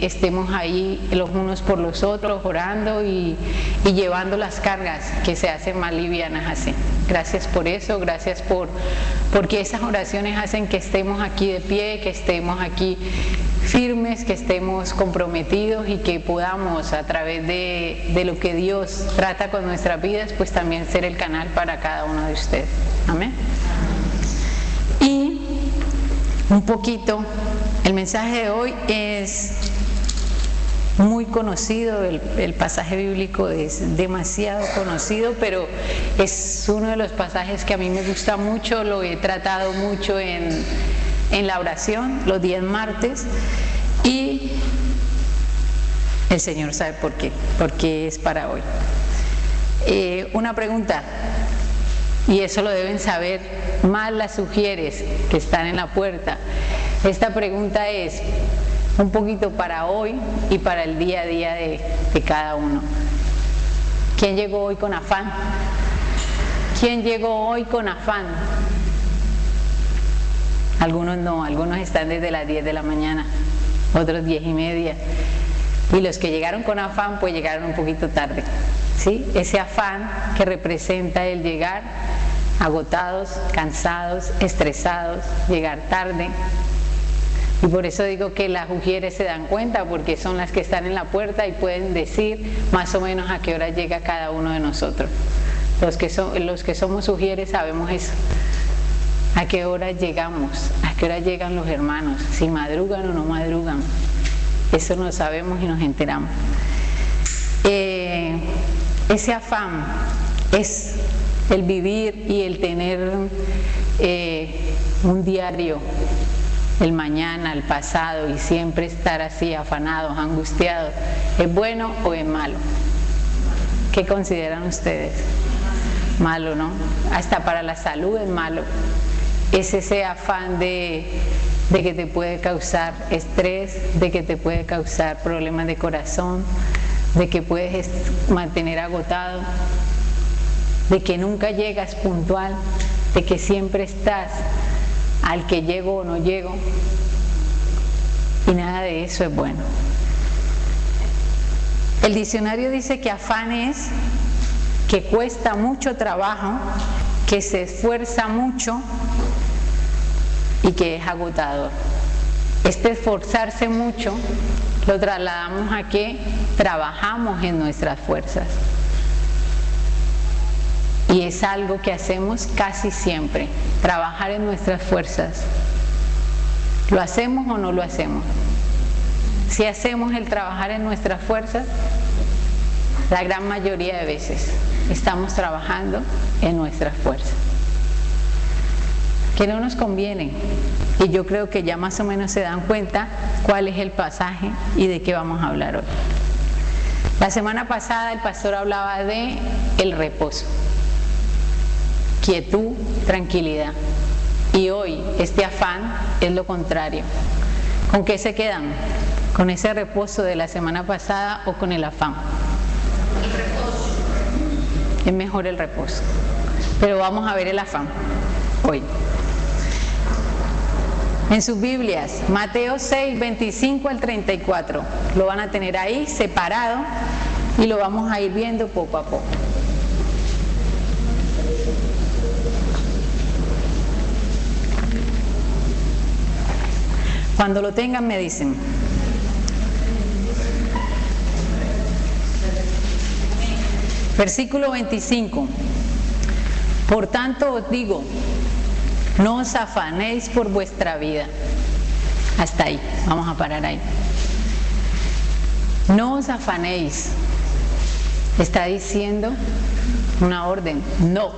estemos ahí los unos por los otros, orando y llevando las cargas que se hacen más livianas así. Gracias por eso, gracias porque esas oraciones hacen que estemos aquí de pie, que estemos aquí firmes, que estemos comprometidos y que podamos, a través de lo que Dios trata con nuestras vidas, pues también ser el canal para cada uno de ustedes. Amén. Y un poquito, el mensaje de hoy es muy conocido, el pasaje bíblico es demasiado conocido, pero es uno de los pasajes que a mí me gusta mucho, lo he tratado mucho en la oración, los días martes, y el Señor sabe por qué, porque es para hoy. Una pregunta, y eso lo deben saber más las sugieres que están en la puerta. Esta pregunta es un poquito para hoy y para el día a día de cada uno. ¿Quién llegó hoy con afán? ¿Quién llegó hoy con afán? Algunos no, algunos están desde las 10 de la mañana, otros 10:30. Y los que llegaron con afán, pues llegaron un poquito tarde. ¿Sí? Ese afán que representa el llegar agotados, cansados, estresados, llegar tarde. Y por eso digo que las ujieres se dan cuenta, porque son las que están en la puerta y pueden decir más o menos a qué hora llega cada uno de nosotros. Los que somos ujieres sabemos eso. ¿A qué hora llegamos? ¿A qué hora llegan los hermanos? Si madrugan o no madrugan. Eso lo sabemos y nos enteramos. Ese afán es el vivir y el tener un diario, el mañana, el pasado, y siempre estar así afanados, angustiados. ¿Es bueno o es malo? ¿Qué consideran ustedes? Malo, ¿no? Hasta para la salud es malo. Es ese afán de que te puede causar estrés, de que te puede causar problemas de corazón, de que puedes mantener agotado, de que nunca llegas puntual, de que siempre estás al que llego o no llego, y nada de eso es bueno. El diccionario dice que afán es que cuesta mucho trabajo, que se esfuerza mucho y que es agotador. Este esforzarse mucho lo trasladamos a que trabajamos en nuestras fuerzas. Y es algo que hacemos casi siempre, trabajar en nuestras fuerzas. ¿Lo hacemos o no lo hacemos? Si hacemos el trabajar en nuestras fuerzas, la gran mayoría de veces estamos trabajando en nuestras fuerzas, que no nos convienen. Y yo creo que ya más o menos se dan cuenta cuál es el pasaje y de qué vamos a hablar hoy. La semana pasada el pastor hablaba de el reposo, quietud, tranquilidad. Y hoy este afán es lo contrario. ¿Con qué se quedan? ¿Con ese reposo de la semana pasada o con el afán? El reposo. Es mejor el reposo. Pero vamos a ver el afán hoy. En sus Biblias, Mateo 6, 25 al 34. Lo van a tener ahí separado y lo vamos a ir viendo poco a poco. Cuando lo tengan me dicen. Versículo 25. Por tanto os digo, no os afanéis por vuestra vida. Hasta ahí, vamos a parar ahí. No os afanéis. Está diciendo una orden, no.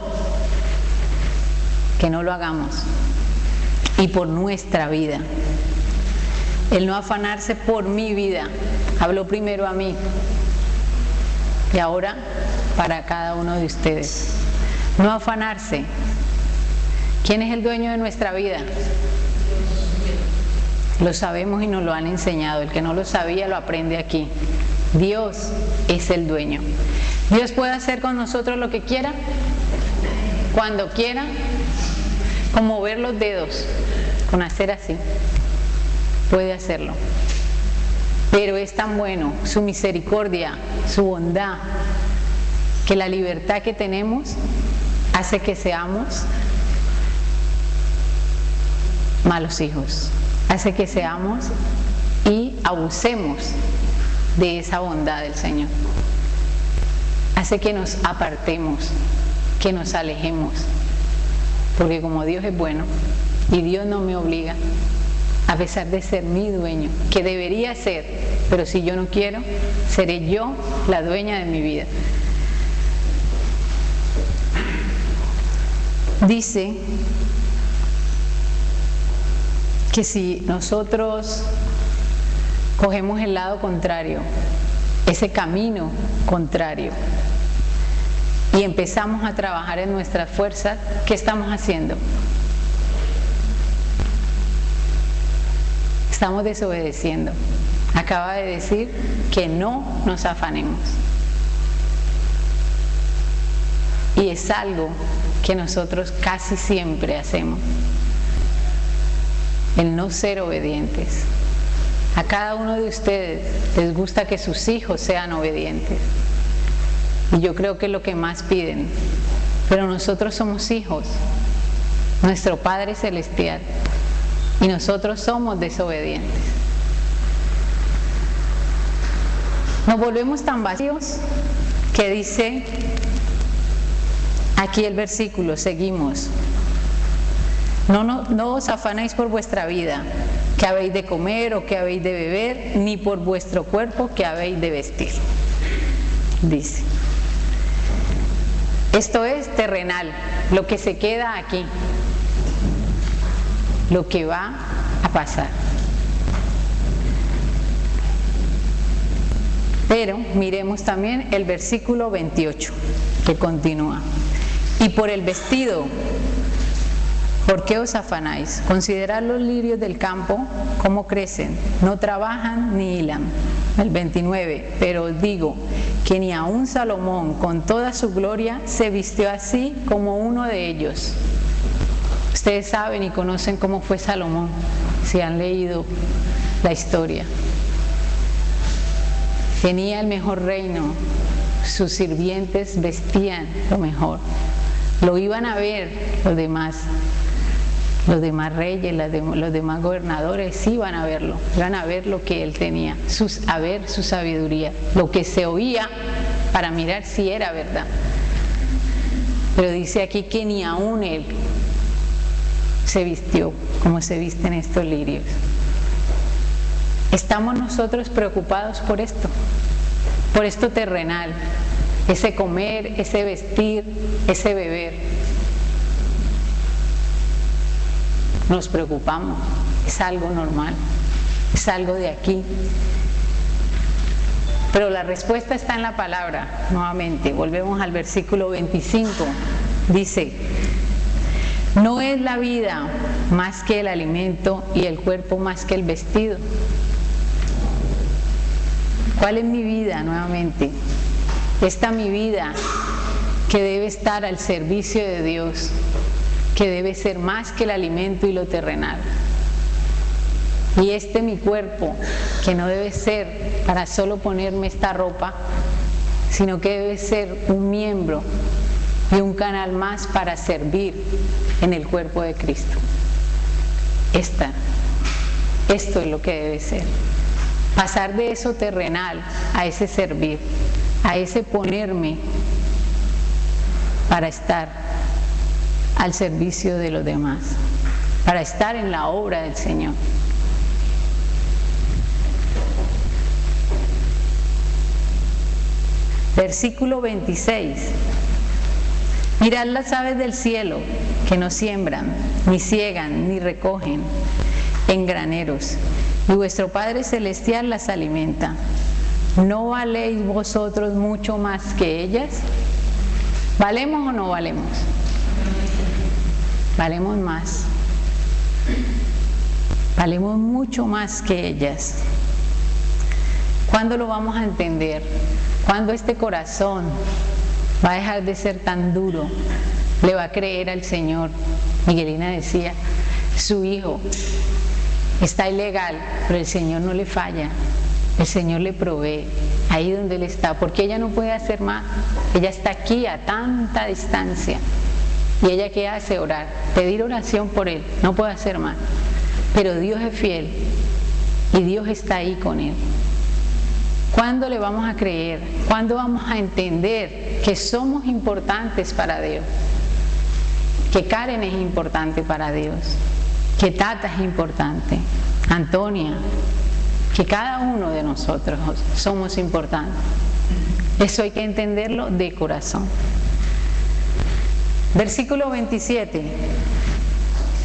Que no lo hagamos. Y por nuestra vida. El no afanarse por mi vida. Habló primero a mí. Y ahora para cada uno de ustedes. No afanarse. ¿Quién es el dueño de nuestra vida? Lo sabemos y nos lo han enseñado. El que no lo sabía lo aprende aquí. Dios es el dueño. Dios puede hacer con nosotros lo que quiera, cuando quiera, con mover los dedos, con hacer así. Puede hacerlo. Pero es tan bueno su misericordia, su bondad, que la libertad que tenemos hace que seamos malos hijos, hace que seamos y abusemos de esa bondad del Señor, hace que nos apartemos, que nos alejemos, porque como Dios es bueno y Dios no me obliga, a pesar de ser mi dueño, que debería ser, pero si yo no quiero, seré yo la dueña de mi vida. Dice que si nosotros cogemos el lado contrario, ese camino contrario, y empezamos a trabajar en nuestras fuerzas, ¿qué estamos haciendo? Estamos desobedeciendo. Acaba de decir que no nos afanemos. Y es algo que nosotros casi siempre hacemos. El no ser obedientes. A cada uno de ustedes les gusta que sus hijos sean obedientes. Y yo creo que es lo que más piden. Pero nosotros somos hijos. Nuestro Padre Celestial. Y nosotros somos desobedientes. Nos volvemos tan vacíos que dice aquí el versículo, seguimos. No os afanéis por vuestra vida, que habéis de comer o que habéis de beber, ni por vuestro cuerpo que habéis de vestir. Dice. Esto es terrenal, lo que se queda aquí. Lo que va a pasar. Pero miremos también el versículo 28 que continúa. Y por el vestido, ¿por qué os afanáis? Considerad los lirios del campo, cómo crecen, no trabajan ni hilan. El 29, pero os digo que ni aun Salomón con toda su gloria se vistió así como uno de ellos. Ustedes saben y conocen cómo fue Salomón, si han leído la historia. Tenía el mejor reino, sus sirvientes vestían lo mejor. Lo iban a ver los demás reyes, los demás gobernadores, iban a verlo, iban a ver lo que él tenía, a ver su sabiduría, lo que se oía para mirar si era verdad. Pero dice aquí que ni aún él se vistió como se visten estos lirios. ¿Estamos nosotros preocupados por esto terrenal, ese comer, ese vestir, ese beber? Nos preocupamos, es algo normal, es algo de aquí. Pero la respuesta está en la palabra, nuevamente, volvemos al versículo 25, dice: no es la vida más que el alimento y el cuerpo más que el vestido. ¿Cuál es mi vida nuevamente? Esta mi vida que debe estar al servicio de Dios, que debe ser más que el alimento y lo terrenal. Y mi cuerpo, que no debe ser para solo ponerme esta ropa, sino que debe ser un miembro y un canal más para servir en el cuerpo de Cristo. Esto es lo que debe ser. Pasar de eso terrenal a ese servir, a ese ponerme para estar al servicio de los demás, para estar en la obra del Señor. Versículo 26. Mirad las aves del cielo, que no siembran, ni ciegan, ni recogen en graneros, y vuestro Padre Celestial las alimenta. ¿No valéis vosotros mucho más que ellas? ¿Valemos o no valemos? Valemos más. Valemos mucho más que ellas. ¿Cuándo lo vamos a entender? ¿Cuándo este corazón va a dejar de ser tan duro? Le va a creer al Señor. Miguelina decía, su hijo está ilegal, pero el Señor no le falla. El Señor le provee ahí donde Él está, porque ella no puede hacer más. Ella está aquí a tanta distancia. ¿Y ella qué hace? Orar, pedir oración por Él. No puede hacer más. Pero Dios es fiel y Dios está ahí con Él. ¿Cuándo le vamos a creer? ¿Cuándo vamos a entender que somos importantes para Dios? Que Karen es importante para Dios, que Tata es importante, Antonia, que cada uno de nosotros somos importantes. Eso hay que entenderlo de corazón. Versículo 27.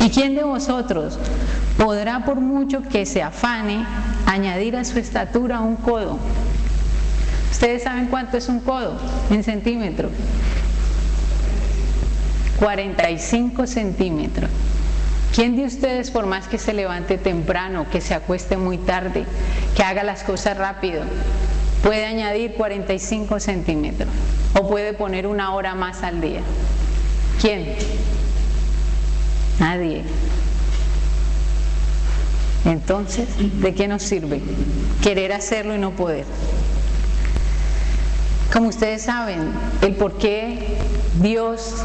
¿Y quién de vosotros podrá, por mucho que se afane, añadir a su estatura un codo? ¿Ustedes saben cuánto es un codo en centímetros? 45 centímetros. ¿Quién de ustedes, por más que se levante temprano, que se acueste muy tarde, que haga las cosas rápido, puede añadir 45 centímetros? ¿O puede poner una hora más al día? ¿Quién? Nadie. Entonces, ¿de qué nos sirve querer hacerlo y no poder? Como ustedes saben, el por qué Dios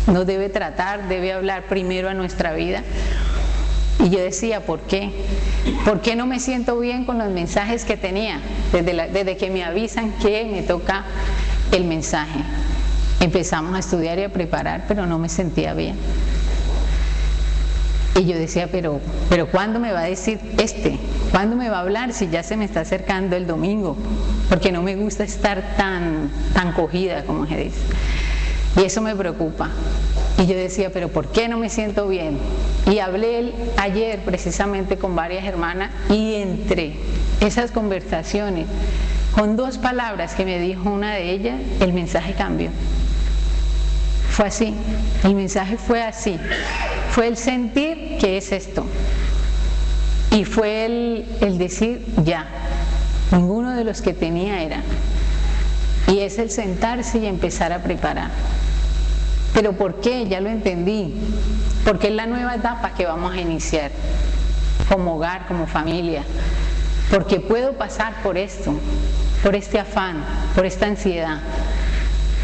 nos debe tratar, debe hablar primero a nuestra vida. Y yo decía, ¿por qué? ¿Por qué no me siento bien con los mensajes que tenía? Desde que me avisan que me toca el mensaje. Empezamos a estudiar y a preparar, pero no me sentía bien. Y yo decía, pero ¿cuándo me va a decir ¿Cuándo me va a hablar si ya se me está acercando el domingo? Porque no me gusta estar tan cogida, como se dice. Y eso me preocupa. Y yo decía, pero ¿por qué no me siento bien? Y hablé ayer precisamente con varias hermanas, y entre esas conversaciones, con 2 palabras que me dijo una de ellas, el mensaje cambió. Fue así, el mensaje fue así. Fue el sentir que es esto. Y fue el decir ya. Ninguno de los que tenía era. Y es el sentarse y empezar a preparar. ¿Pero por qué? Ya lo entendí. Porque es la nueva etapa que vamos a iniciar. Como hogar, como familia. Porque puedo pasar por esto, por este afán, por esta ansiedad.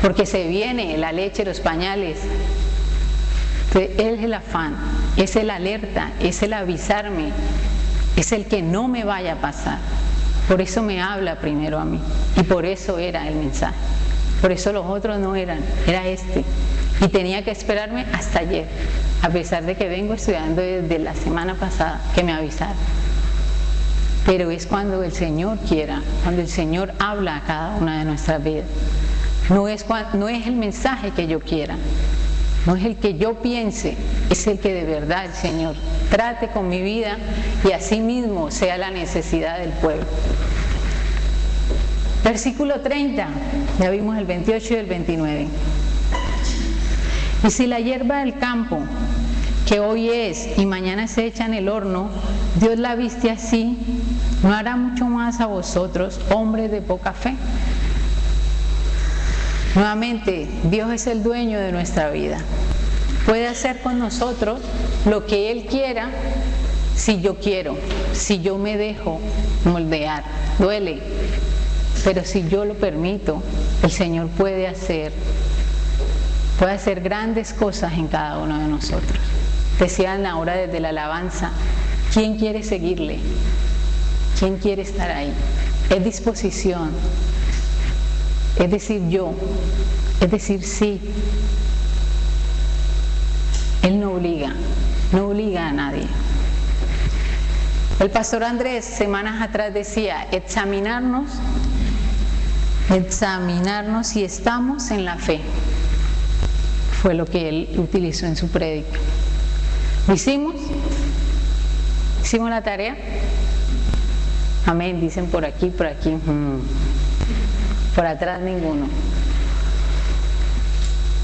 Porque se viene la leche, los pañales. Es el afán, es el alerta, es el avisarme, es el que no me vaya a pasar. Por eso me habla primero a mí. Y por eso era el mensaje. Por eso los otros no eran, era este. Y tenía que esperarme hasta ayer, a pesar de que vengo estudiando desde la semana pasada, que me avisaron. Pero es cuando el Señor quiera, cuando el Señor habla a cada una de nuestras vidas. No es el mensaje que yo quiera, no es el que yo piense, es el que de verdad el Señor trate con mi vida y así mismo sea la necesidad del pueblo. Versículo 30, ya vimos el 28 y el 29. Y si la hierba del campo, que hoy es y mañana se echa en el horno, Dios la viste así, ¿no hará mucho más a vosotros, hombres de poca fe? Nuevamente, Dios es el dueño de nuestra vida. Puede hacer con nosotros lo que Él quiera si yo quiero, si yo me dejo moldear. Duele, pero si yo lo permito, el Señor puede hacer grandes cosas en cada uno de nosotros. Decían ahora desde la alabanza, ¿quién quiere seguirle? ¿Quién quiere estar ahí? Es disposición. Es decir, yo, es decir, sí. Él no obliga a nadie. El pastor Andrés, semanas atrás decía, examinarnos si estamos en la fe. Fue lo que él utilizó en su prédica. ¿Lo hicimos? ¿Hicimos la tarea? Amén, dicen por aquí, por aquí. Por atrás ninguno.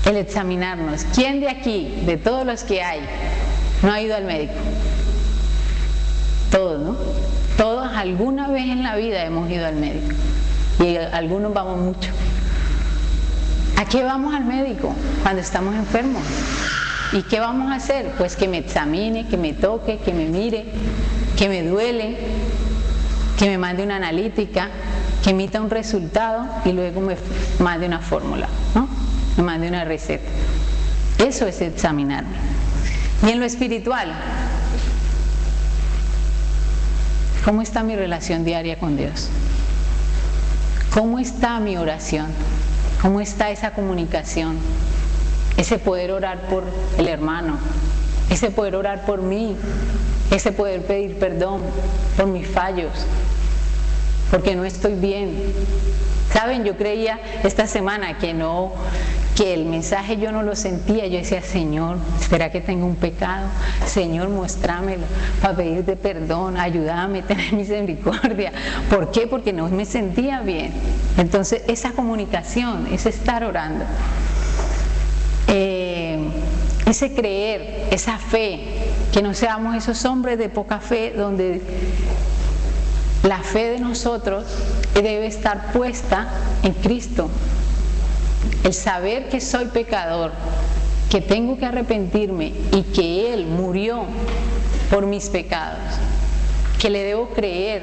El examinarnos. ¿Quién de aquí, de todos los que hay, no ha ido al médico? Todos, ¿no? Todos alguna vez en la vida hemos ido al médico. Y algunos vamos mucho. ¿A qué vamos al médico cuando estamos enfermos? ¿Y qué vamos a hacer? Pues que me examine, que me toque, que me mire, que me duele. que me mande una analítica, que emita un resultado y luego me mande una fórmula, ¿no? Me mande una receta. Eso es examinarme. Y en lo espiritual, ¿cómo está mi relación diaria con Dios? ¿Cómo está mi oración? ¿Cómo está esa comunicación? Ese poder orar por el hermano, ese poder orar por mí, ese poder pedir perdón por mis fallos, porque no estoy bien. ¿Saben? Yo creía esta semana que el mensaje yo no lo sentía. Yo decía, Señor, ¿será que tengo un pecado? Señor, muéstramelo para pedirte perdón, ayúdame, tener misericordia. ¿Por qué? Porque no me sentía bien. Entonces, esa comunicación, ese estar orando, ese creer, esa fe, que no seamos esos hombres de poca fe, donde la fe de nosotros debe estar puesta en Cristo. El saber que soy pecador, que tengo que arrepentirme y que Él murió por mis pecados, que le debo creer.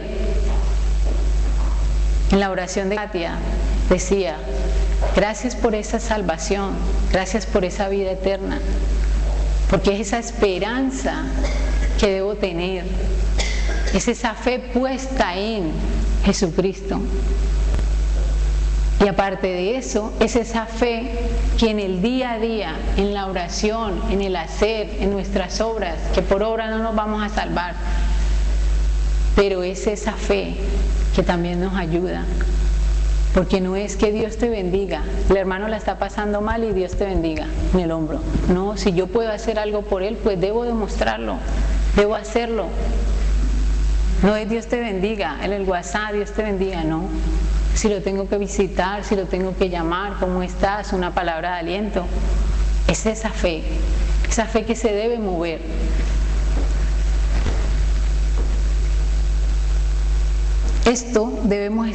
En la oración de Katia decía, gracias por esa salvación, gracias por esa vida eterna, porque es esa esperanza que debo tener, es esa fe puesta en Jesucristo. Y aparte de eso, es esa fe que en el día a día, en la oración, en el hacer, en nuestras obras, que por obra no nos vamos a salvar, pero es esa fe que también nos ayuda. Porque no es que Dios te bendiga, el hermano la está pasando mal y Dios te bendiga en el hombro. No, si yo puedo hacer algo por él, pues debo demostrarlo, debo hacerlo. No es Dios te bendiga, en el WhatsApp Dios te bendiga, no. Si lo tengo que visitar, si lo tengo que llamar, ¿cómo estás? Una palabra de aliento. Es esa fe que se debe mover. Esto debemos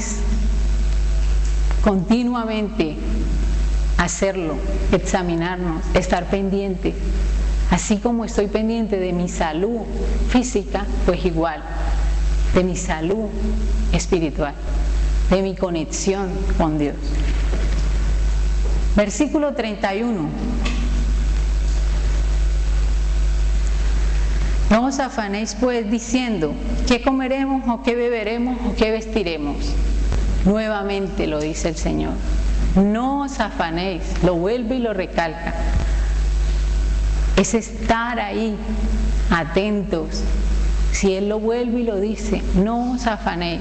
continuamente hacerlo, examinarnos, estar pendiente. Así como estoy pendiente de mi salud física, pues igual, de mi salud espiritual, de mi conexión con Dios. Versículo 31. No os afanéis pues diciendo, ¿qué comeremos o qué beberemos o qué vestiremos? Nuevamente lo dice el Señor. No os afanéis, lo vuelve y lo recalca. Es estar ahí, atentos. Si Él lo vuelve y lo dice, no os afanéis.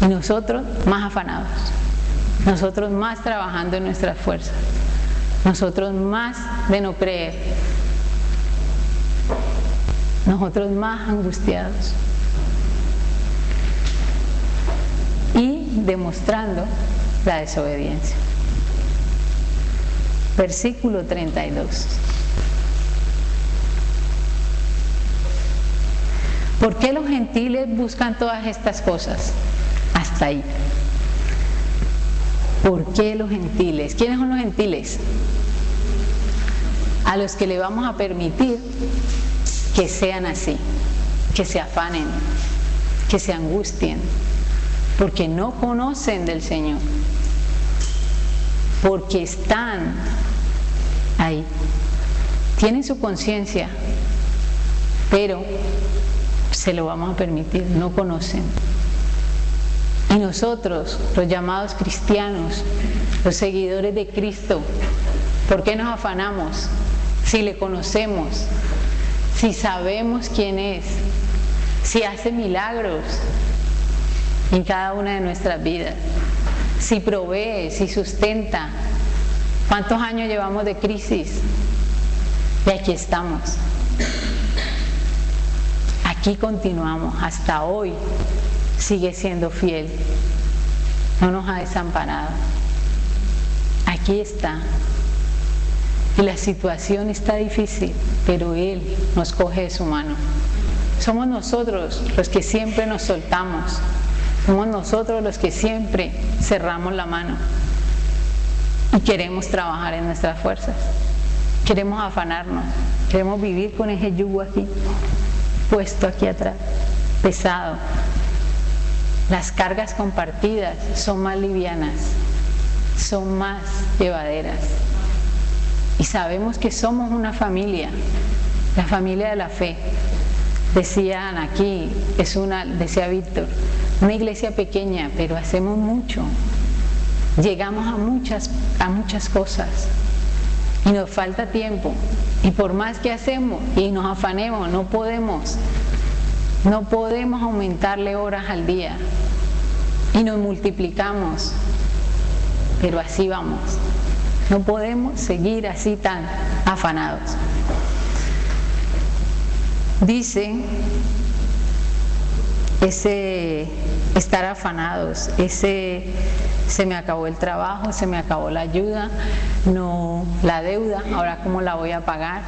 Y nosotros más afanados, nosotros más trabajando en nuestras fuerzas, nosotros más de no creer, nosotros más angustiados y demostrando la desobediencia. Versículo 32. ¿Por qué los gentiles buscan todas estas cosas? Hasta ahí. ¿Por qué los gentiles? ¿Quiénes son los gentiles? A los que le vamos a permitir que sean así, que se afanen, que se angustien, porque no conocen del Señor, porque están ahí, tienen su conciencia, pero se lo vamos a permitir, no conocen. Y nosotros, los llamados cristianos, los seguidores de Cristo, ¿por qué nos afanamos? Si le conocemos, si sabemos quién es, si hace milagros en cada una de nuestras vidas, si provee, si sustenta. ¿Cuántos años llevamos de crisis? Y aquí estamos. Aquí continuamos, hasta hoy sigue siendo fiel, no nos ha desamparado. Aquí está. Y la situación está difícil, pero Él nos coge de su mano. Somos nosotros los que siempre nos soltamos, somos nosotros los que siempre cerramos la mano y queremos trabajar en nuestras fuerzas, queremos afanarnos, queremos vivir con ese yugo aquí, puesto aquí atrás, pesado. Las cargas compartidas son más livianas, son más llevaderas. Y sabemos que somos una familia, la familia de la fe. Decían aquí, decía Víctor, una iglesia pequeña, pero hacemos mucho. Llegamos a muchas cosas y nos falta tiempo. Y por más que hacemos y nos afanemos, no podemos aumentarle horas al día. Y nos multiplicamos, pero así vamos. No podemos seguir así tan afanados. Dice ese estar afanados, ese se me acabó el trabajo, se me acabó la ayuda, no la deuda, ahora cómo la voy a pagar.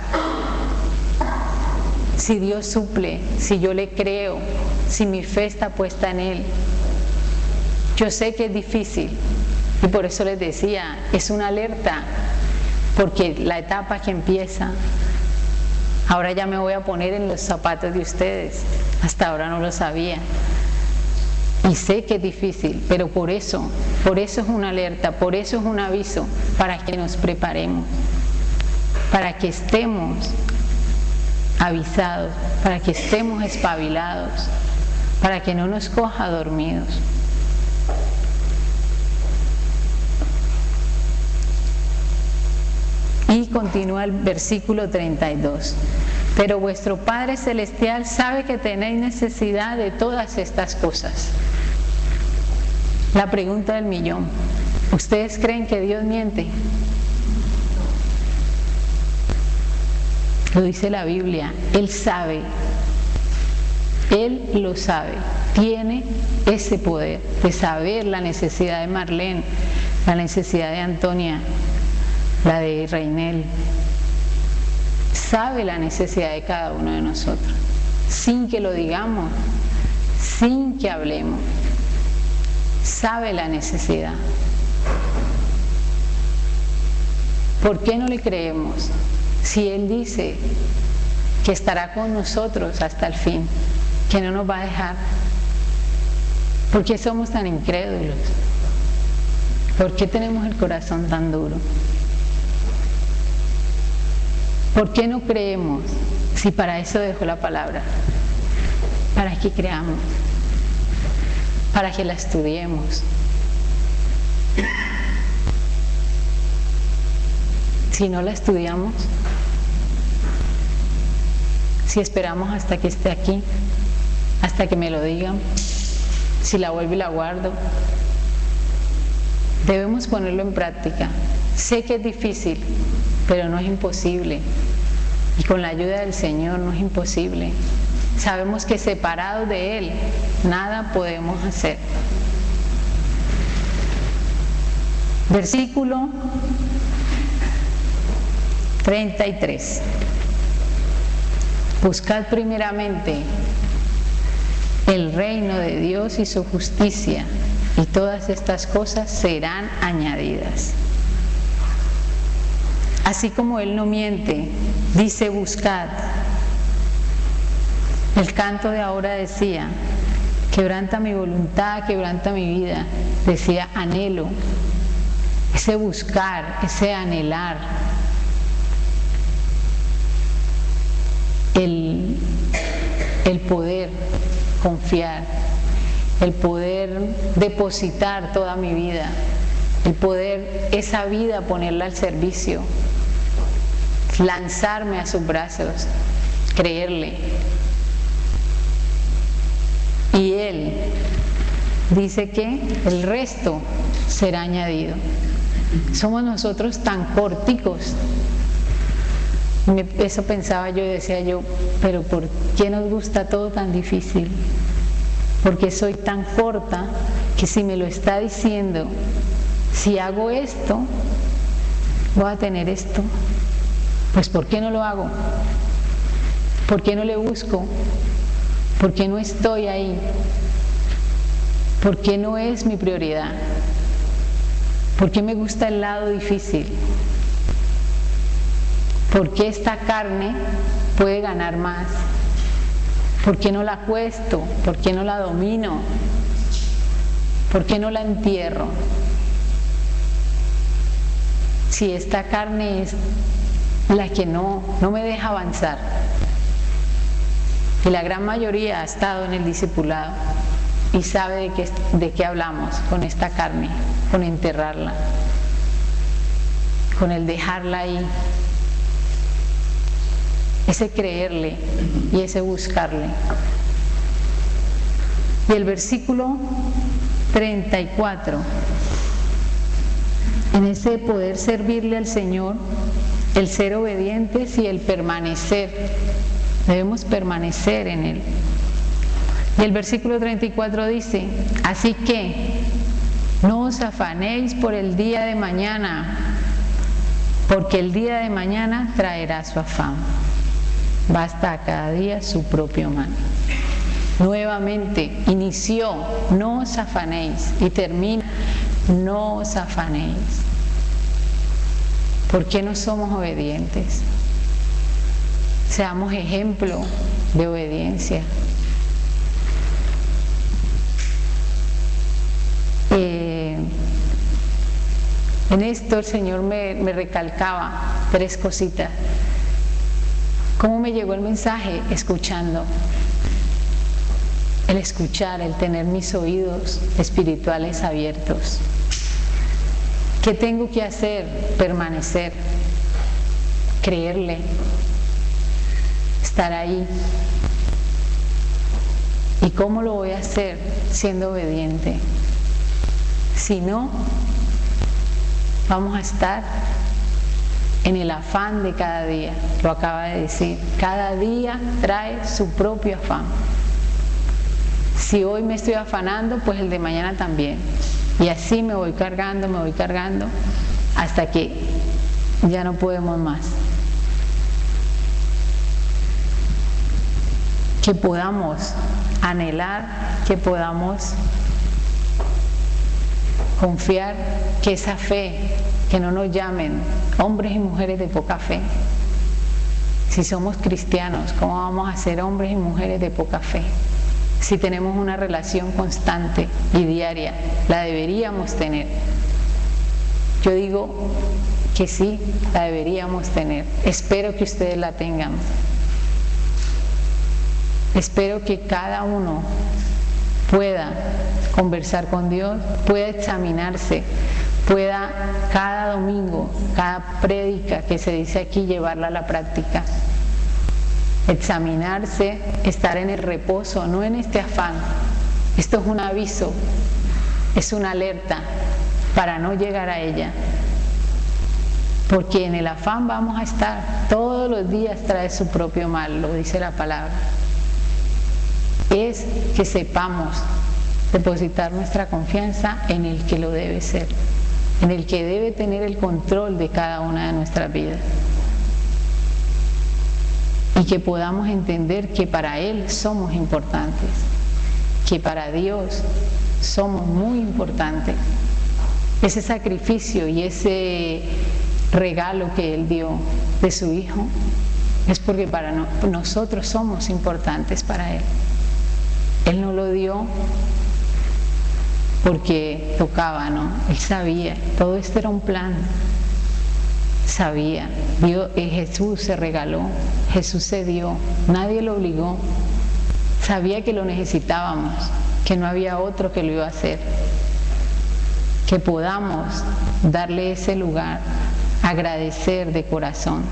Si Dios suple, si yo le creo, si mi fe está puesta en Él. Yo sé que es difícil y por eso les decía, es una alerta, porque la etapa que empieza, ahora ya me voy a poner en los zapatos de ustedes, hasta ahora no lo sabía. Y sé que es difícil, pero por eso es una alerta, por eso es un aviso, para que nos preparemos, para que estemos avisados, para que estemos espabilados, para que no nos coja dormidos. Y continúa el versículo 32. Pero vuestro Padre Celestial sabe que tenéis necesidad de todas estas cosas. La pregunta del millón. ¿Ustedes creen que Dios miente? Lo dice la Biblia. Él sabe. Él lo sabe. Tiene ese poder de saber la necesidad de Marlene, la necesidad de Antonia, la de Reinel. Sabe la necesidad de cada uno de nosotros, sin que lo digamos, sin que hablemos. Sabe la necesidad. ¿Por qué no le creemos? Si Él dice que estará con nosotros hasta el fin, que no nos va a dejar. ¿Por qué somos tan incrédulos? ¿Por qué tenemos el corazón tan duro? ¿Por qué no creemos si para eso dejó la palabra? Para que creamos, para que la estudiemos. Si no la estudiamos, si esperamos hasta que esté aquí, hasta que me lo digan, si la vuelvo y la guardo, debemos ponerlo en práctica. Sé que es difícil, pero no es imposible. Y con la ayuda del Señor no es imposible. Sabemos que separados de Él, nada podemos hacer. Versículo 33. Buscad primeramente el reino de Dios y su justicia, y todas estas cosas serán añadidas. Así como Él no miente, dice buscad. El canto de ahora decía, quebranta mi voluntad, quebranta mi vida. Decía anhelo, ese buscar, ese anhelar. El poder confiar, el poder depositar toda mi vida, el poder esa vida ponerla al servicio, lanzarme a sus brazos, creerle. Y Él dice que el resto será añadido. Somos nosotros tan corticos. Eso pensaba yo y decía yo, pero ¿por qué nos gusta todo tan difícil? Porque soy tan corta que si me lo está diciendo, si hago esto, voy a tener esto. Pues ¿por qué no lo hago? ¿Por qué no le busco? ¿Por qué no estoy ahí? ¿Por qué no es mi prioridad? ¿Por qué me gusta el lado difícil? ¿Por qué esta carne puede ganar más? ¿Por qué no la acuesto? ¿Por qué no la domino? ¿Por qué no la entierro? Si esta carne es la que no me deja avanzar. Y la gran mayoría ha estado en el discipulado y sabe de qué hablamos con esta carne, con enterrarla, con el dejarla ahí, ese creerle y ese buscarle. Y el versículo 34, en ese poder servirle al Señor, el ser obedientes y el permanecer, debemos permanecer en Él. Y el versículo 34 dice: así que no os afanéis por el día de mañana, porque el día de mañana traerá su afán. Basta a cada día su propio mal. Nuevamente inició, no os afanéis, y termina, no os afanéis. ¿Por qué no somos obedientes? Seamos ejemplo de obediencia. En esto el Señor me recalcaba 3 cositas. ¿Cómo me llegó el mensaje? Escuchando. El escuchar, el tener mis oídos espirituales abiertos. ¿Qué tengo que hacer? Permanecer, creerle, estar ahí. ¿Y cómo lo voy a hacer? Siendo obediente. Si no, vamos a estar en el afán de cada día. Lo acaba de decir, cada día trae su propio afán. Si hoy me estoy afanando, pues el de mañana también. Y así me voy cargando, hasta que ya no podemos más. Que podamos anhelar, que podamos confiar, que esa fe, que no nos llamen hombres y mujeres de poca fe. Si somos cristianos, ¿cómo vamos a ser hombres y mujeres de poca fe? Si tenemos una relación constante y diaria, la deberíamos tener. Yo digo que sí, la deberíamos tener. Espero que ustedes la tengan. Espero que cada uno pueda conversar con Dios, pueda examinarse, pueda cada domingo, cada prédica que se dice aquí, llevarla a la práctica. Examinarse, estar en el reposo, no en este afán. Esto es un aviso, es una alerta para no llegar a ella. Porque en el afán vamos a estar, todos los días trae su propio mal, lo dice la palabra. Es que sepamos depositar nuestra confianza en el que lo debe ser, en el que debe tener el control de cada una de nuestras vidas. Y que podamos entender que para Él somos importantes, que para Dios somos muy importantes. Ese sacrificio y ese regalo que Él dio de su Hijo es porque para nosotros somos importantes para Él. Él no lo dio porque tocaba, ¿no? Él sabía, todo esto era un plan. Sabía, Jesús se regaló, Jesús se dio, nadie lo obligó. Sabía que lo necesitábamos, que no había otro que lo iba a hacer. Que podamos darle ese lugar, agradecer de corazón,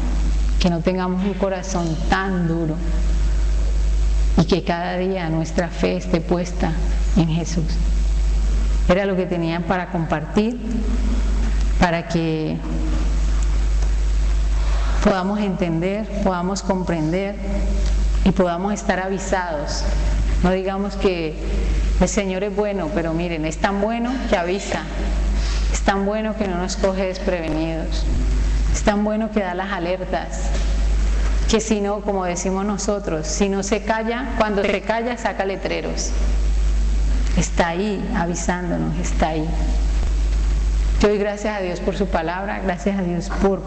que no tengamos un corazón tan duro y que cada día nuestra fe esté puesta en Jesús. Era lo que tenían para compartir, para que podamos entender, podamos comprender y podamos estar avisados. No digamos que el Señor es bueno, pero miren, es tan bueno que avisa, es tan bueno que no nos coge desprevenidos, es tan bueno que da las alertas, que si no, como decimos nosotros, si no se calla, cuando se calla saca letreros. Está ahí avisándonos, está ahí. Yo doy gracias a Dios por su palabra, gracias a Dios por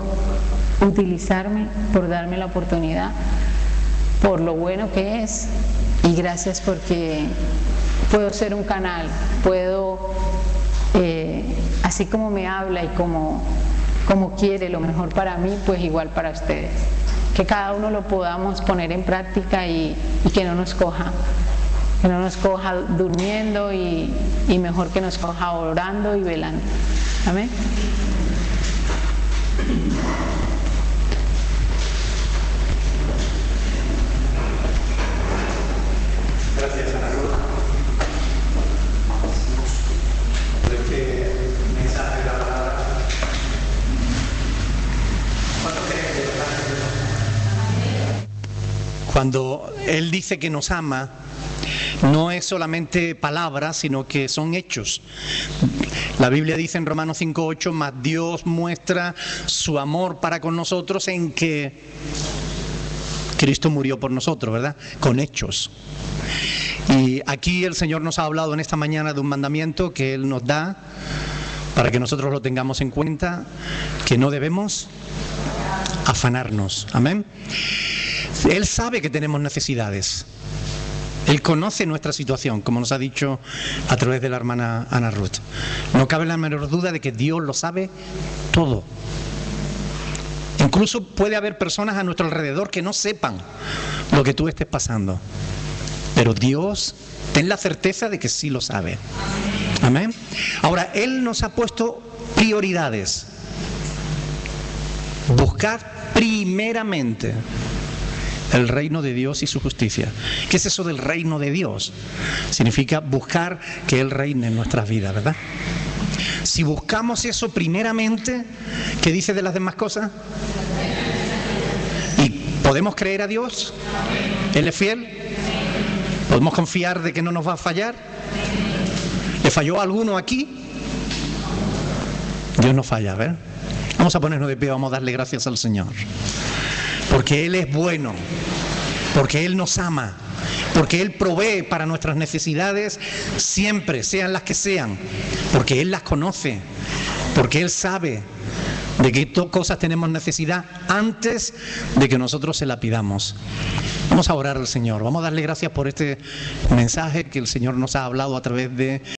utilizarme, por darme la oportunidad, por lo bueno que es, y gracias porque puedo ser un canal, puedo así como me habla y como quiere lo mejor para mí, pues igual para ustedes. Que cada uno lo podamos poner en práctica y que no nos coja durmiendo y mejor que nos coja orando y velando. Amén. Gracias, Ana Ruth. Por este mensaje de la palabra. ¿Cuánto creen que verdad? Cuando Él dice que nos ama, no es solamente palabras, sino que son hechos. La Biblia dice en Romanos 5:8, mas Dios muestra su amor para con nosotros en que Cristo murió por nosotros, ¿verdad? Con hechos. Y aquí el Señor nos ha hablado en esta mañana de un mandamiento que Él nos da para que nosotros lo tengamos en cuenta, que no debemos afanarnos. Amén. Él sabe que tenemos necesidades. Él conoce nuestra situación, como nos ha dicho a través de la hermana Ana Ruth. No cabe la menor duda de que Dios lo sabe todo. Incluso puede haber personas a nuestro alrededor que no sepan lo que tú estés pasando. Pero Dios, ten la certeza de que sí lo sabe. Amén. Ahora, Él nos ha puesto prioridades. Buscar primeramente el reino de Dios y su justicia. ¿Qué es eso del reino de Dios? Significa buscar que Él reine en nuestras vidas, ¿verdad? Si buscamos eso primeramente, ¿qué dice de las demás cosas? ¿Y podemos creer a Dios? ¿Él es fiel? ¿Podemos confiar de que no nos va a fallar? ¿Le falló a alguno aquí? Dios no falla, ¿ver? Vamos a ponernos de pie, vamos a darle gracias al Señor. Porque Él es bueno, porque Él nos ama, porque Él provee para nuestras necesidades siempre, sean las que sean, porque Él las conoce, porque Él sabe de qué cosas tenemos necesidad antes de que nosotros se la pidamos. Vamos a orar al Señor, vamos a darle gracias por este mensaje que el Señor nos ha hablado a través de